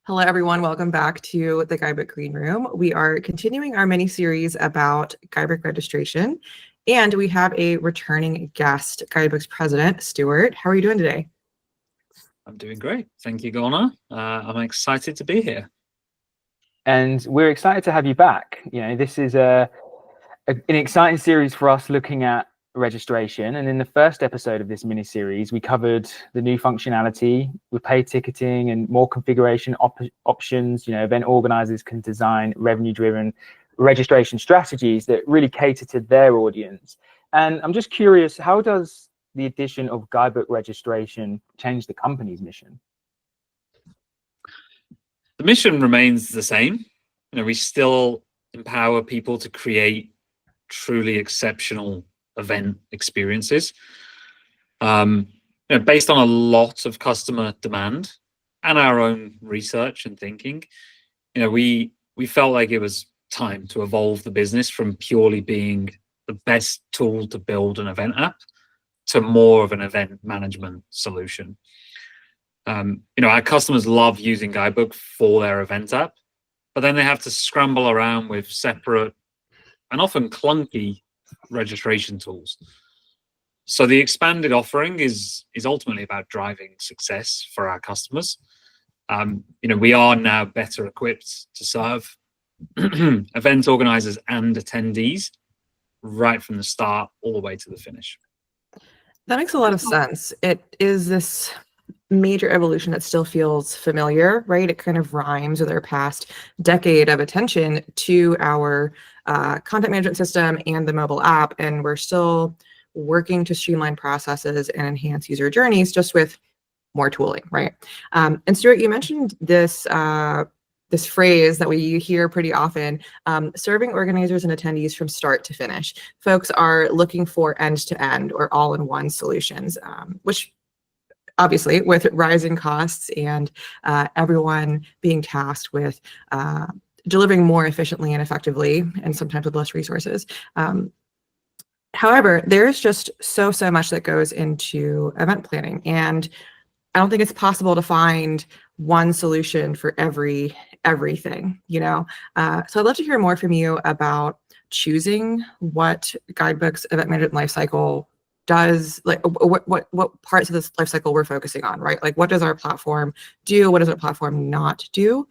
Hello, everyone. Welcome back to the Guidebook Green Room. We are continuing our mini-series about Guidebook registration, and we have a returning guest, Guidebook's president, Stewart. How are you doing today? I'm doing great. Thank you, Gona. I'm excited to be here. And we're excited to have you back. You know, this is an exciting series for us looking at registration. And in the first episode of this mini series, we covered the new functionality with paid ticketing and more configuration options. You know, event organizers can design revenue-driven registration strategies that really cater to their audience. And I'm just curious, how does the addition of Guidebook registration change the company's mission? The mission remains the same. You know, we still empower people to create truly exceptional event experiences, based on a lot of customer demand and our own research and thinking. You know, we felt like it was time to evolve the business from purely being the best tool to build an event app to more of an event management solution. Our customers love using Guidebook for their event app, but then they have to scramble around with separate and often clunky registration tools. So the expanded offering is ultimately about driving success for our customers. We are now better equipped to serve event organizers and attendees right from the start all the way to the finish. That makes a lot of sense. It is this major evolution that still feels familiar, right? It kind of rhymes with our past decade of attention to our content management system and the mobile app, and we're still working to streamline processes and enhance user journeys just with more tooling, right? And Stewart, you mentioned this this phrase that we hear pretty often, serving organizers and attendees from start to finish. Folks are looking for end-to-end or all-in-one solutions, which obviously with rising costs and everyone being tasked with delivering more efficiently and effectively, and sometimes with less resources. However, there's just so much that goes into event planning, and I don't think it's possible to find one solution for everything, you know? So I'd love to hear more from you about choosing what Guidebook's event management lifecycle does, like what parts of this lifecycle we're focusing on, right? Like, what does our platform do? What does our platform not do?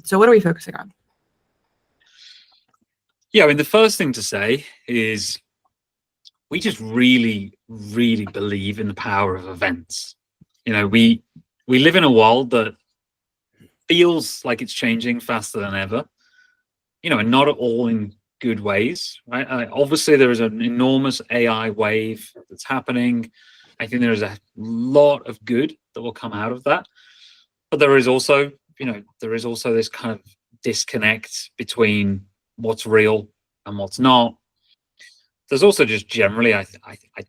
So what are we focusing on? Yeah, I mean, the first thing to say is we just really, really believe in the power of events. You know, we live in a world that feels like it's changing faster than ever, and not at all in good ways, right? Obviously, there is an enormous AI wave that's happening. I think there is a lot of good that will come out of that, but there is also this kind of disconnect between what's real and what's not. There's also just generally, I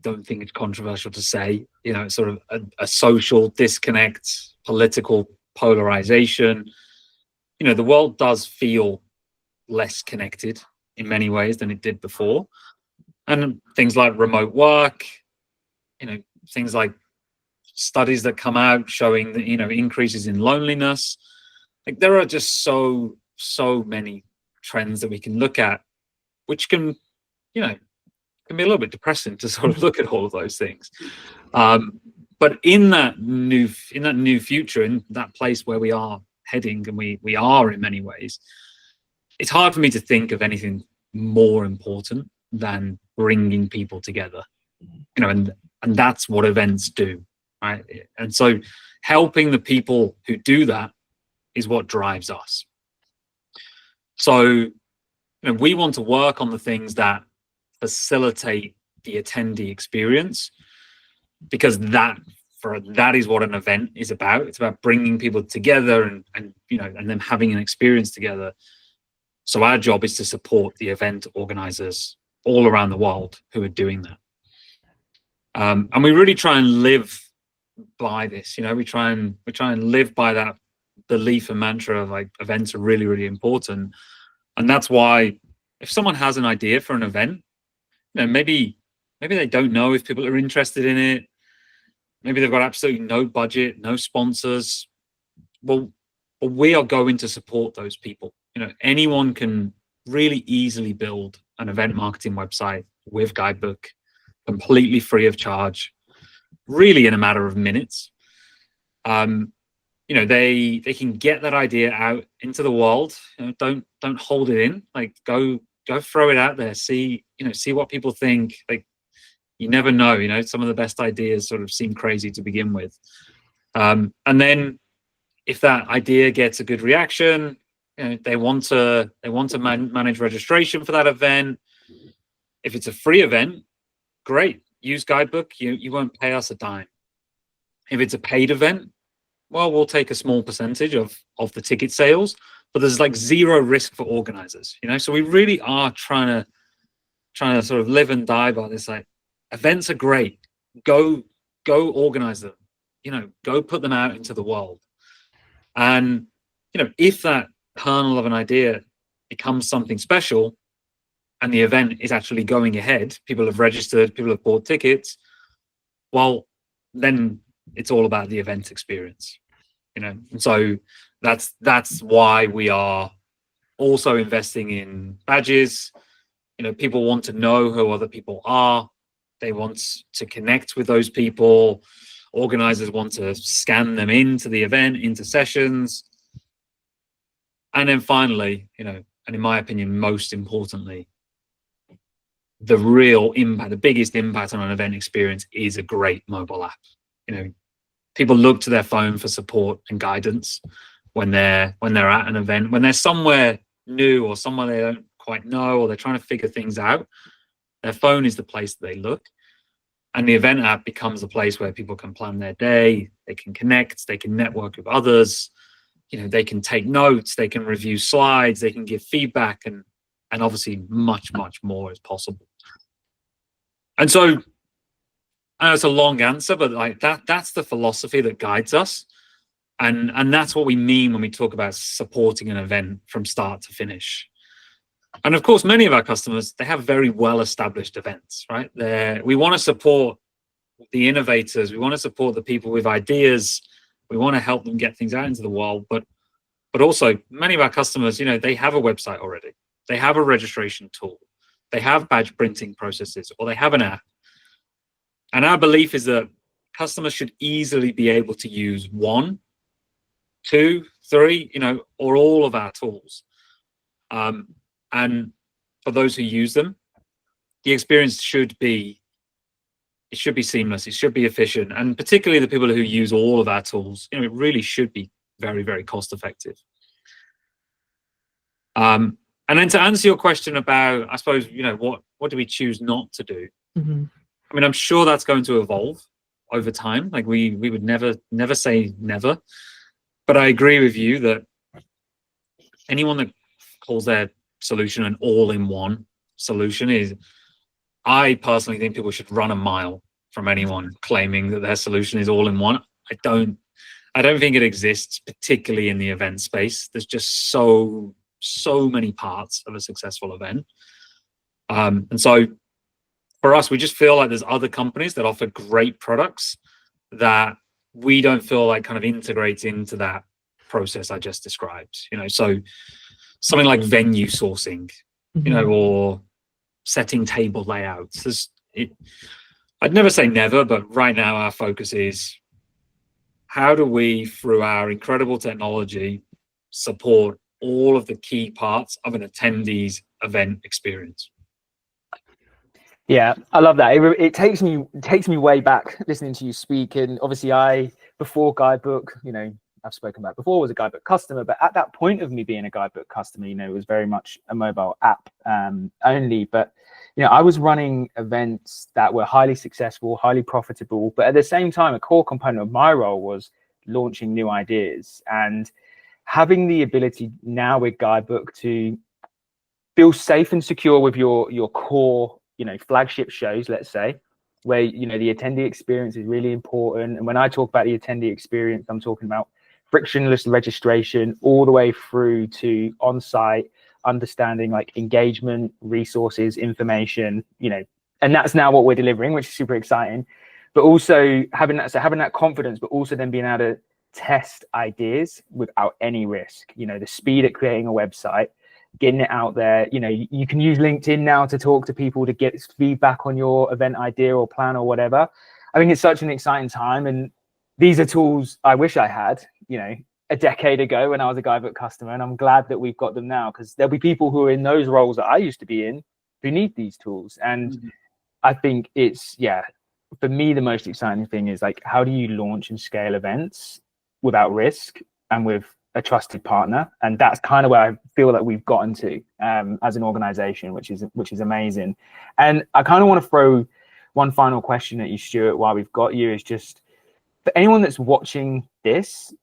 don't think it's controversial to say, it's sort of a social disconnect, political polarization. The world does feel less connected in many ways than it did before. And things like remote work, things like studies that come out showing that, increases in loneliness. Like, there are just so many trends that we can look at, which can be a little bit depressing to sort of look at all of those things. But in that new future, in that place where we are heading, and we are in many ways, it's hard for me to think of anything more important than bringing people together, and that's what events do, right? And so helping the people who do that is what drives us. So, we want to work on the things that facilitate the attendee experience, because that is what an event is about. It's about bringing people together and them having an experience together. So our job is to support the event organizers all around the world who are doing that. And we really try and live by this. We try and live by that belief and mantra of, like, events are really, really important. And that's why if someone has an idea for an event, maybe they don't know if people are interested in it. Maybe they've got absolutely no budget, no sponsors. Well, but we are going to support those people. Anyone can really easily build an event marketing website with Guidebook, completely free of charge, really in a matter of minutes. They can get that idea out into the world. Don't hold it in. Like go throw it out there. See what people think. Like, you never know. Some of the best ideas sort of seem crazy to begin with, and then if that idea gets a good reaction, they want to manage registration for that event. If it's a free event, great. Use Guidebook. You won't pay us a dime. If it's a paid event, well, we'll take a small percentage of the ticket sales, but there's like zero risk for organizers. So we really are trying to sort of live and die by this. Like, events are great. Go organize them. Go put them out into the world. And if that kernel of an idea becomes something special, and the event is actually going ahead, people have registered, people have bought tickets, well, then it's all about the event experience, and so that's why we are also investing in badges. People want to know who other people are. They want to connect with those people. Organizers want to scan them into the event, into sessions. And then finally, and in my opinion, most importantly, the real impact, the biggest impact on an event experience is a great mobile app. People look to their phone for support and guidance when they're at an event, when they're somewhere new or somewhere they don't quite know, or they're trying to figure things out. Their phone is the place that they look. And the event app becomes a place where people can plan their day, they can connect, they can network with others, they can take notes, they can review slides, they can give feedback, and obviously much, much more is possible. And so, I know it's a long answer, but like that's the philosophy that guides us. And that's what we mean when we talk about supporting an event from start to finish. And of course, many of our customers, they have very well-established events, right? We want to support the innovators. We want to support the people with ideas. We want to help them get things out into the world. But also, many of our customers, they have a website already. They have a registration tool. They have badge printing processes, or they have an app. And our belief is that customers should easily be able to use 1, 2, 3, or all of our tools. And for those who use them, the experience should be seamless. It should be efficient. And particularly the people who use all of our tools, it really should be very, very cost effective. And then to answer your question about, I suppose, what do we choose not to do? Mm-hmm. I mean, I'm sure that's going to evolve over time. Like we would never say never. But I agree with you that anyone that calls their solution an all-in-one solution I personally think people should run a mile from anyone claiming that their solution is all-in-one. I don't think it exists, particularly in the event space. There's just so many parts of a successful event. And so for us, we just feel like there's other companies that offer great products that we don't feel like kind of integrates into that process I just described. So something like venue sourcing, Mm-hmm. Or setting table layouts. I'd never say never, but right now our focus is how do we, through our incredible technology, support all of the key parts of an attendee's event experience. Yeah, I love that. It takes me way back listening to you speak. And obviously before Guidebook, I've spoken about before, was a Guidebook customer, but at that point of me being a Guidebook customer, it was very much a mobile app only. But I was running events that were highly successful, highly profitable, but at the same time, a core component of my role was launching new ideas and having the ability now with Guidebook to feel safe and secure with your core, flagship shows, let's say, where the attendee experience is really important. And when I talk about the attendee experience, I'm talking about frictionless registration all the way through to on-site understanding, like engagement, resources, information, and that's now what we're delivering, which is super exciting. But also having that confidence, but also then being able test ideas without any risk. You know, the speed at creating a website, getting it out there. You know, you can use LinkedIn now to talk to people to get feedback on your event idea or plan or whatever. I think it's such an exciting time, and these are tools I wish I had, you know, a decade ago when I was a Guidebook customer, and I'm glad that we've got them now, because there'll be people who are in those roles that I used to be in who need these tools. And I think it's, yeah, for me, the most exciting thing is like, how do you launch and scale events without risk and with a trusted partner? And that's kind of where I feel that we've gotten to as an organization, which is amazing. And I kind of want to throw one final question at you, Stuart, while we've got you, is just for anyone that's watching this,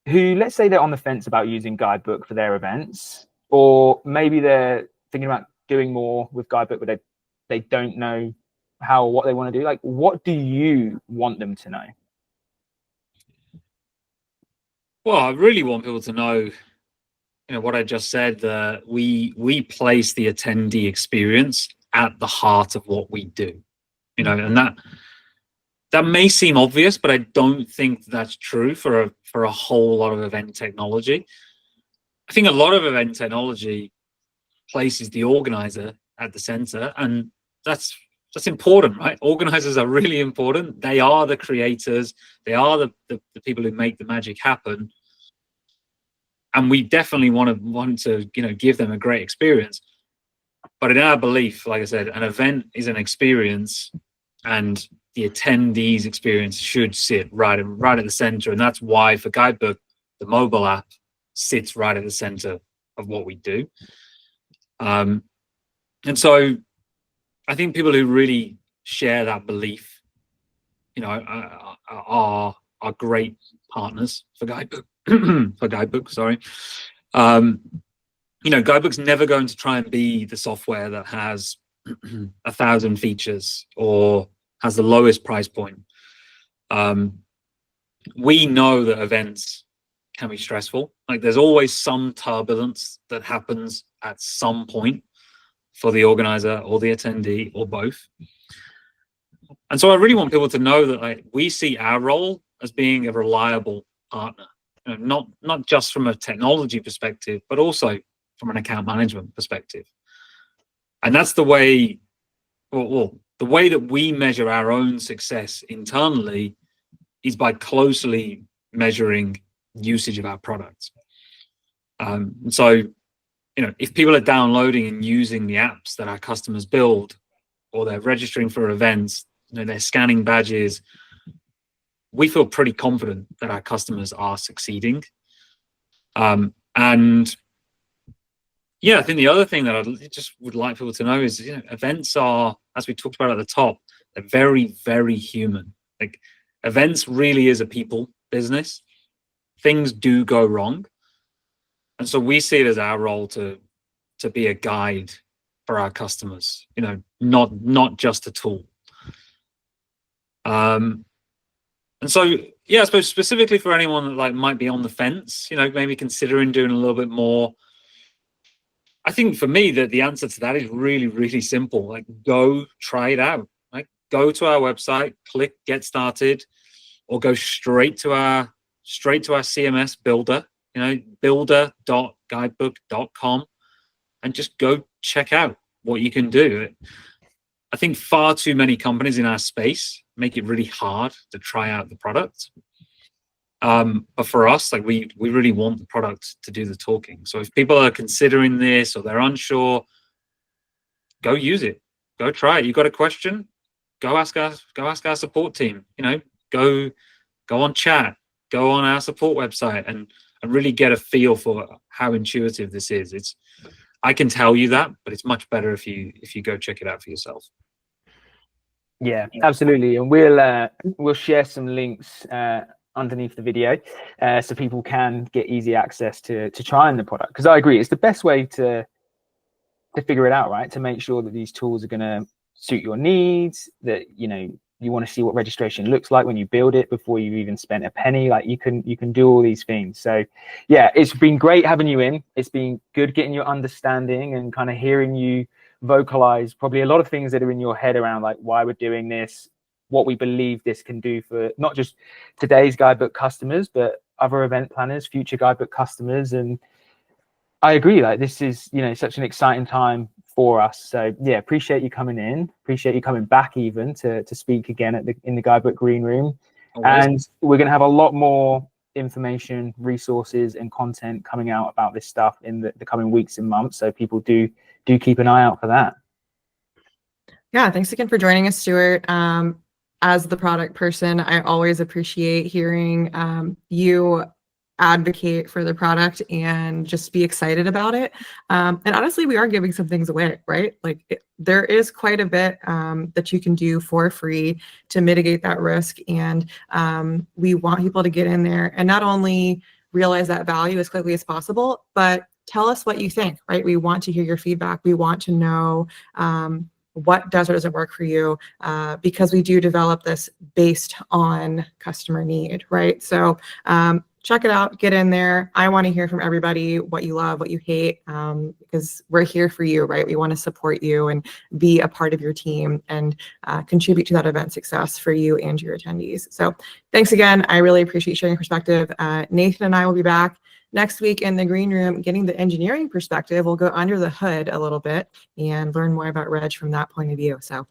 who, let's say they're on the fence about using Guidebook for their events, or maybe they're thinking about doing more with Guidebook, but they don't know what they want to do. Like, what do you want them to know? Well, I really want people to know, you know, what I just said, that we place the attendee experience at the heart of what we do, you know, and that may seem obvious, but I don't think that's true for a whole lot of event technology. I think a lot of event technology places the organizer at the center, and that's important, right? Organizers are really important. They are the creators. They are the people who make the magic happen. And we definitely want to, you know, give them a great experience. But in our belief, like I said, an event is an experience, and the attendees' experience should sit right at the center. And that's why for Guidebook, the mobile app sits right at the center of what we do. And so I think people who really share that belief, you know, are great partners for Guidebook. For Guidebook, sorry. You know, Guidebook's never going to try and be the software that has 1,000 features or has the lowest price point. We know that events can be stressful. Like, there's always some turbulence that happens at some point for the organizer or the attendee or both. And so I really want people to know that, like, we see our role as being a reliable partner, you know, not just from a technology perspective, but also from an account management perspective. And that's the way, well, the way that we measure our own success internally is by closely measuring usage of our products. And so, you know, if people are downloading and using the apps that our customers build, or they're registering for events, you know, they're scanning badges, we feel pretty confident that our customers are succeeding. And yeah, I think the other thing that I just would like people to know is, you know, events are, as we talked about at the top, they're very, very human. Like, events really is a people business. Things do go wrong. And so we see it as our role to be a guide for our customers, you know, not just a tool. And so, yeah, I suppose specifically for anyone that, like, might be on the fence, you know, maybe considering doing a little bit more, I think for me that the answer to that is really, really simple. Like, go try it out. Like, go to our website, click get started, or go straight to our CMS builder, you know, builder.guidebook.com, and just go check out what you can do. I think far too many companies in our space make it really hard to try out the product. But for us, like, we really want the product to do the talking. So if people are considering this or they're unsure, go use it, go try it. You got a question, go ask our support team, you know, go on chat, go on our support website and really get a feel for how intuitive this is. I can tell you that, but it's much better if you go check it out for yourself. Yeah, absolutely. And we'll share some links underneath the video so people can get easy access to trying the product, because I agree it's the best way to figure it out, right? To make sure that these tools are going to suit your needs, that, you know, you want to see what registration looks like when you build it before you've even spent a penny. Like, you can do all these things. So yeah, it's been great having you in. It's been good getting your understanding and kind of hearing you vocalize probably a lot of things that are in your head around, like, why we're doing this, what we believe this can do for not just today's Guidebook customers, but other event planners, future Guidebook customers. And I agree, like this is, you know, such an exciting time for us. So yeah, appreciate you coming in, appreciate you coming back even to speak again in the Guidebook Green Room. Always. And we're going to have a lot more information, resources and content coming out about this stuff in the coming weeks and months. So people do keep an eye out for that. Yeah, thanks again for joining us, Stewart. As the product person, I always appreciate hearing you advocate for the product and just be excited about it. And honestly, we are giving some things away, right? Like there is quite a bit that you can do for free to mitigate that risk. And we want people to get in there and not only realize that value as quickly as possible, but tell us what you think, right? We want to hear your feedback. We want to know what does or doesn't work for you, because we do develop this based on customer need, right? So check it out, get in there. I want to hear from everybody what you love, what you hate, because we're here for you, right? We want to support you and be a part of your team and contribute to that event success for you and your attendees. So thanks again. I really appreciate sharing your perspective. Nathan and I will be back next week in the green room, getting the engineering perspective. We'll go under the hood a little bit and learn more about Reg from that point of view. So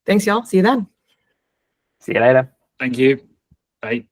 thanks, y'all. See you then. See you later. Thank you. Bye.